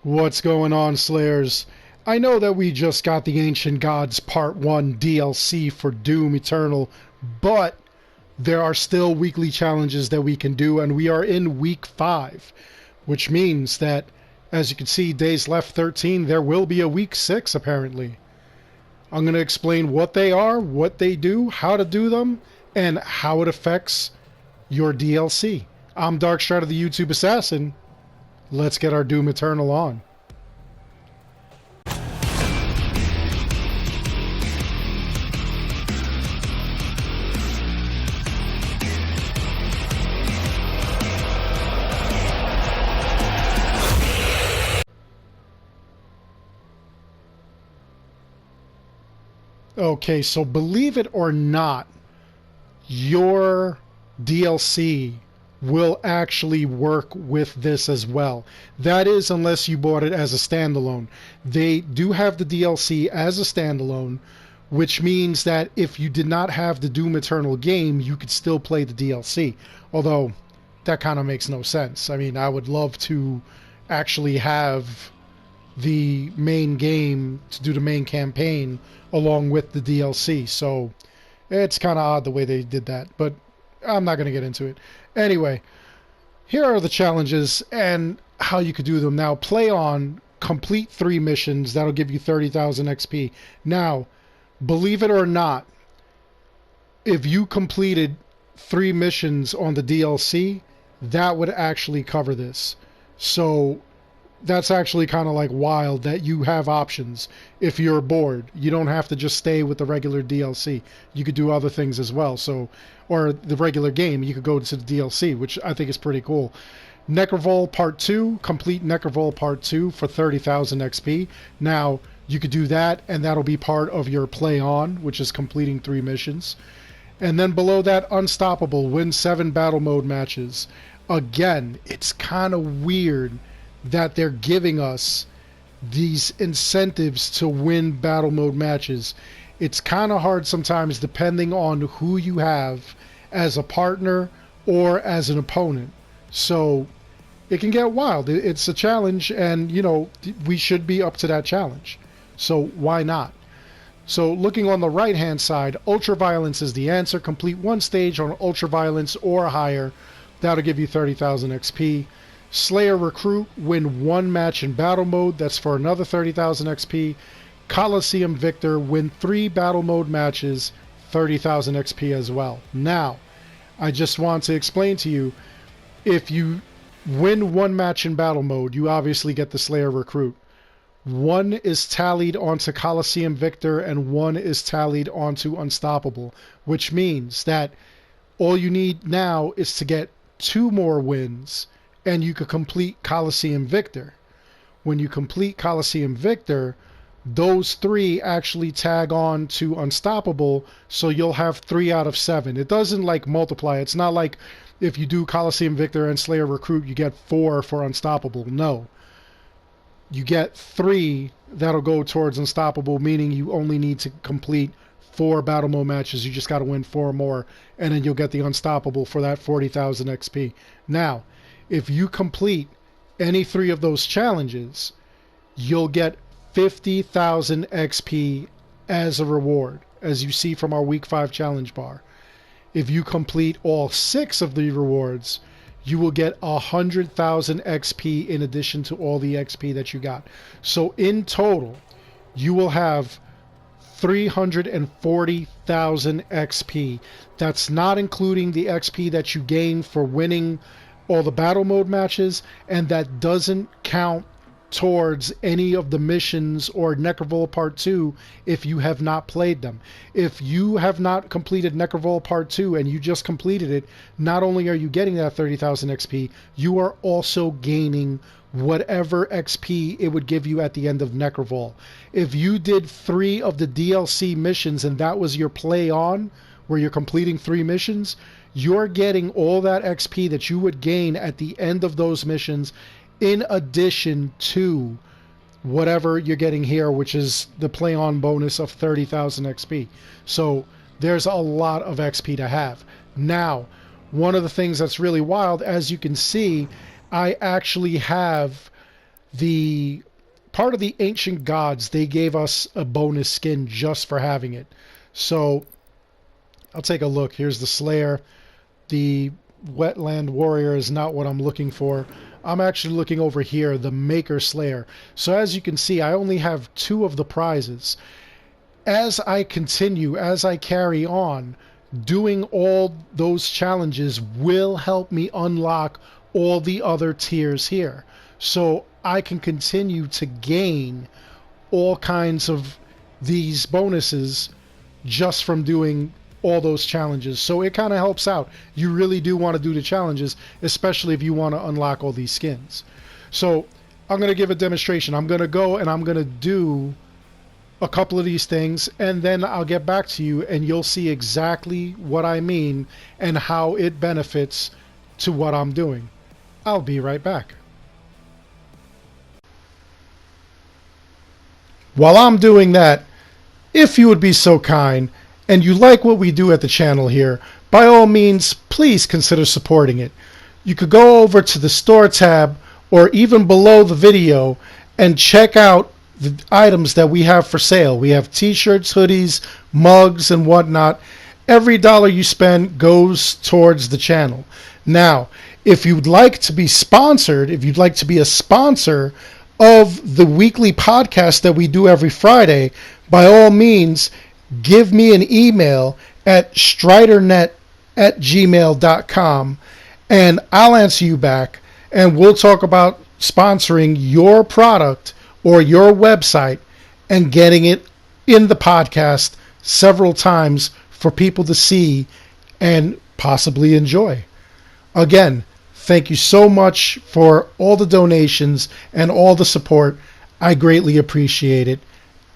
What's going on, Slayers? I know that we just got the Ancient Gods Part 1 DLC for Doom Eternal, but there are still weekly challenges that we can do, and we are in Week 5, which means that, as you can see, days left 13, there will be a Week 6, apparently. I'm going to explain what they are, what they do, how to do them, and how it affects your DLC. I'm Darkstrider, the YouTube Assassin. Let's get our Doom Eternal on. Okay, so believe it or not, your DLC will actually work with this as well. That is, unless you bought it as a standalone. They do have the DLC as a standalone, which means that if you did not have the Doom Eternal game, you could still play the DLC. Although, that kind of makes no sense. I mean, I would love to actually have the main game to do the main campaign along with the DLC. So it's kind of odd the way they did that, but I'm not going to get into it. Anyway, here are the challenges and how you could do them. Now, play on, complete 3 missions. That'll give you 30,000 XP. Now, believe it or not, if you completed 3 missions on the DLC, that would actually cover this. So that's actually kind of like wild that you have options. If you're bored, you don't have to just stay with the regular DLC. You could do other things as well. So, or the regular game, you could go to the DLC, which I think is pretty cool. Necrovol Part 2, complete Necrovol Part 2 for 30,000 XP. Now, you could do that, and that'll be part of your play on, which is completing 3 missions. And then below that, Unstoppable, win 7 battle mode matches. Again, it's kind of weird that they're giving us these incentives to win battle mode matches. It's kind of hard sometimes depending on who you have as a partner or as an opponent. So it can get wild. It's a challenge, and you know, we should be up to that challenge. So why not? So looking on the right hand side, Ultraviolence is the answer. Complete 1 stage on Ultraviolence or higher. That'll give you 30,000 XP. Slayer Recruit, win 1 match in battle mode. That's for another 30,000 XP. Coliseum Victor, win 3 battle mode matches, 30,000 XP as well. Now, I just want to explain to you, if you win 1 match in battle mode, you obviously get the Slayer Recruit. 1 is tallied onto Coliseum Victor and 1 is tallied onto Unstoppable, which means that all you need now is to get 2 more wins and you could complete Coliseum Victor. When you complete Coliseum Victor, those 3 actually tag on to Unstoppable, so you'll have 3 out of 7. It doesn't like multiply. It's not like if you do Coliseum Victor and Slayer Recruit, you get 4 for Unstoppable. No. You get 3 that'll go towards Unstoppable, meaning you only need to complete 4 battle mode matches. You just got to win 4 more, and then you'll get the Unstoppable for that 40,000 XP. Now, if you complete any 3 of those challenges, you'll get 50,000 XP as a reward, as you see from our Week 5 challenge bar. If you complete all 6 of the rewards, you will get 100,000 XP in addition to all the XP that you got. So in total, you will have 340,000 XP. That's not including the XP that you gain for winning all the battle mode matches, and that doesn't count towards any of the missions or Necrovol Part 2 if you have not played them. If you have not completed Necrovol Part 2 and you just completed it, not only are you getting that 30,000 XP, you are also gaining whatever XP it would give you at the end of Necrovol. If you did 3 of the DLC missions and that was your play on, where you're completing 3 missions, you're getting all that XP that you would gain at the end of those missions in addition to whatever you're getting here, which is the play on bonus of 30,000 XP. So there's a lot of XP to have. Now, one of the things that's really wild, as you can see, I actually have the part of the ancient gods, they gave us a bonus skin just for having it. So I'll take a look. Here's the Slayer. The Wetland Warrior is not what I'm looking for. I'm actually looking over here, the Maker Slayer. So as you can see, I only have 2 of the prizes. As I continue, as I carry on, doing all those challenges will help me unlock all the other tiers here. So I can continue to gain all kinds of these bonuses just from doing all those challenges. So it kind of helps out. You really do want to do the challenges, especially if you want to unlock all these skins. So I'm going to give a demonstration. I'm going to go and I'm going to do a couple of these things, and then I'll get back to you and you'll see exactly what I mean and how it benefits to what I'm doing. I'll be right back. While I'm doing that, if you would be so kind and you like what we do at the channel here, by all means, please consider supporting it. You could go over to the store tab or even below the video and check out the items that we have for sale. We have t-shirts, hoodies, mugs, and whatnot. Every dollar you spend goes towards the channel. Now, if you'd like to be sponsored, if you'd like to be a sponsor of the weekly podcast that we do every Friday, by all means, give me an email at stridernet@gmail.com and I'll answer you back and we'll talk about sponsoring your product or your website and getting it in the podcast several times for people to see and possibly enjoy. Again, thank you so much for all the donations and all the support. I greatly appreciate it,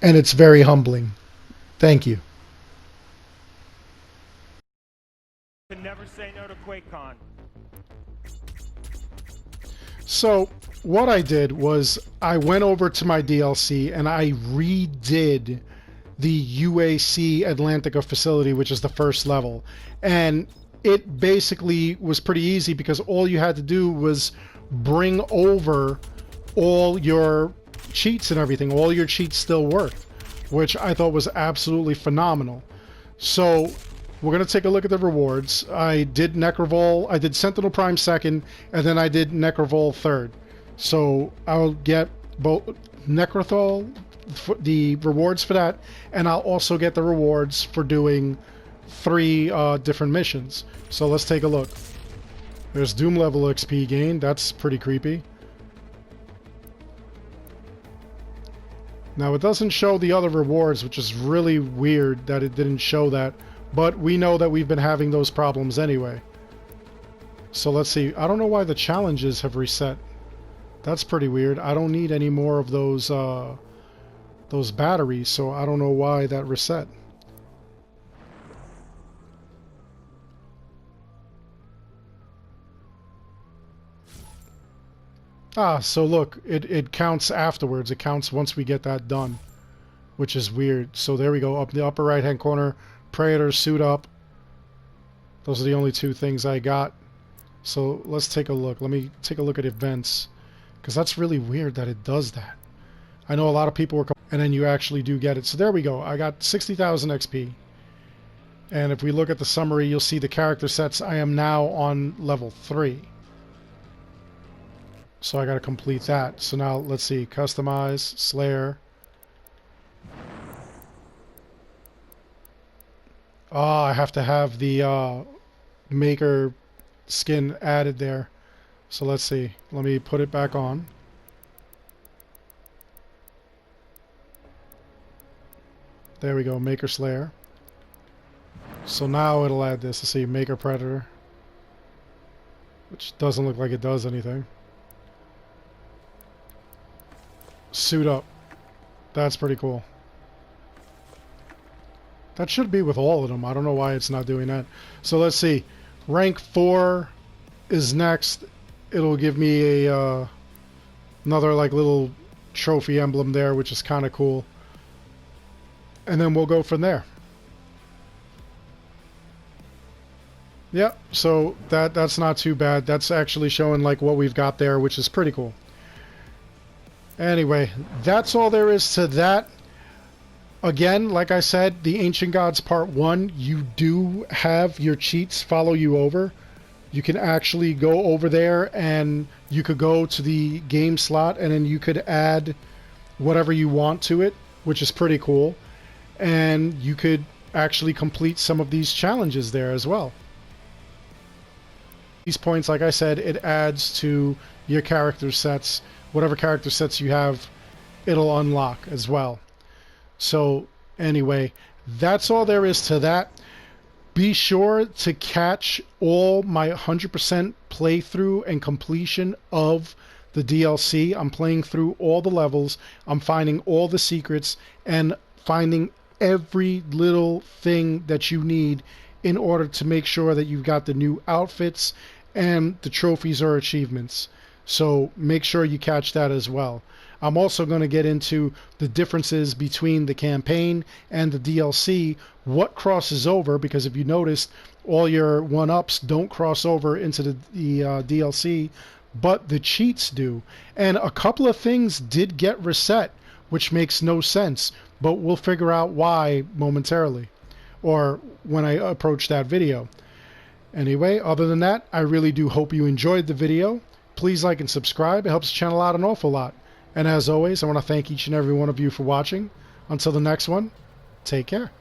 and it's very humbling. Thank you. Never say no to QuakeCon. So what I did was I went over to my DLC and I redid the UAC Atlantica facility, which is the first level. And it basically was pretty easy because all you had to do was bring over all your cheats and everything. All your cheats still worked, which I thought was absolutely phenomenal. So we're going to take a look at the rewards. I did Necrovol, I did Sentinel Prime 2nd, and then I did Necrovol 3rd. So I'll get both Necrothol, the rewards for that, and I'll also get the rewards for doing 3 different missions. So let's take a look. There's Doom level XP gain. That's pretty creepy. Now it doesn't show the other rewards, which is really weird that it didn't show that, but we know that we've been having those problems anyway. So let's see. I don't know why the challenges have reset. That's pretty weird. I don't need any more of those batteries, so I don't know why that reset. Ah, so look, it counts afterwards. It counts once we get that done, which is weird. So there we go, up in the upper right hand corner, Praetor, suit up. Those are the only 2 things I got. So let's take a look. Let me take a look at events, because that's really weird that it does that. I know a lot of people were, and then you actually do get it. So there we go. I got 60,000 XP. And if we look at the summary, you'll see the character sets. I am now on level 3. So I got to complete that. So now let's see. Customize, Slayer. Oh, I have to have the Maker skin added there. So let's see. Let me put it back on. There we go, Maker Slayer. So now it'll add this. Let's see, Maker Predator. Which doesn't look like it does anything. Suit up. That's pretty cool. That should be with all of them. I don't know why it's not doing that. So let's see. Rank 4 is next. It'll give me a another like little trophy emblem there, which is kind of cool. And then we'll go from there. Yep, so that's not too bad. That's actually showing like what we've got there, which is pretty cool. Anyway, that's all there is to that. Again, like I said, the Ancient Gods Part 1, you do have your cheats follow you over. You can actually go over there and you could go to the game slot and then you could add whatever you want to it, which is pretty cool. And you could actually complete some of these challenges there as well. These points, like I said, it adds to your character sets. Whatever character sets you have, it'll unlock as well. So anyway, that's all there is to that. Be sure to catch all my 100% playthrough and completion of the DLC. I'm playing through all the levels. I'm finding all the secrets and finding every little thing that you need in order to make sure that you've got the new outfits and the trophies or achievements. So make sure you catch that as well. I'm also going to get into the differences between the campaign and the DLC, what crosses over, because if you noticed, all your 1-ups don't cross over into the DLC, but the cheats do. And a couple of things did get reset, which makes no sense, but we'll figure out why momentarily, or when I approach that video. Anyway, other than that, I really do hope you enjoyed the video. Please like and subscribe. It helps the channel out an awful lot. And as always, I want to thank each and every one of you for watching. Until the next one, take care.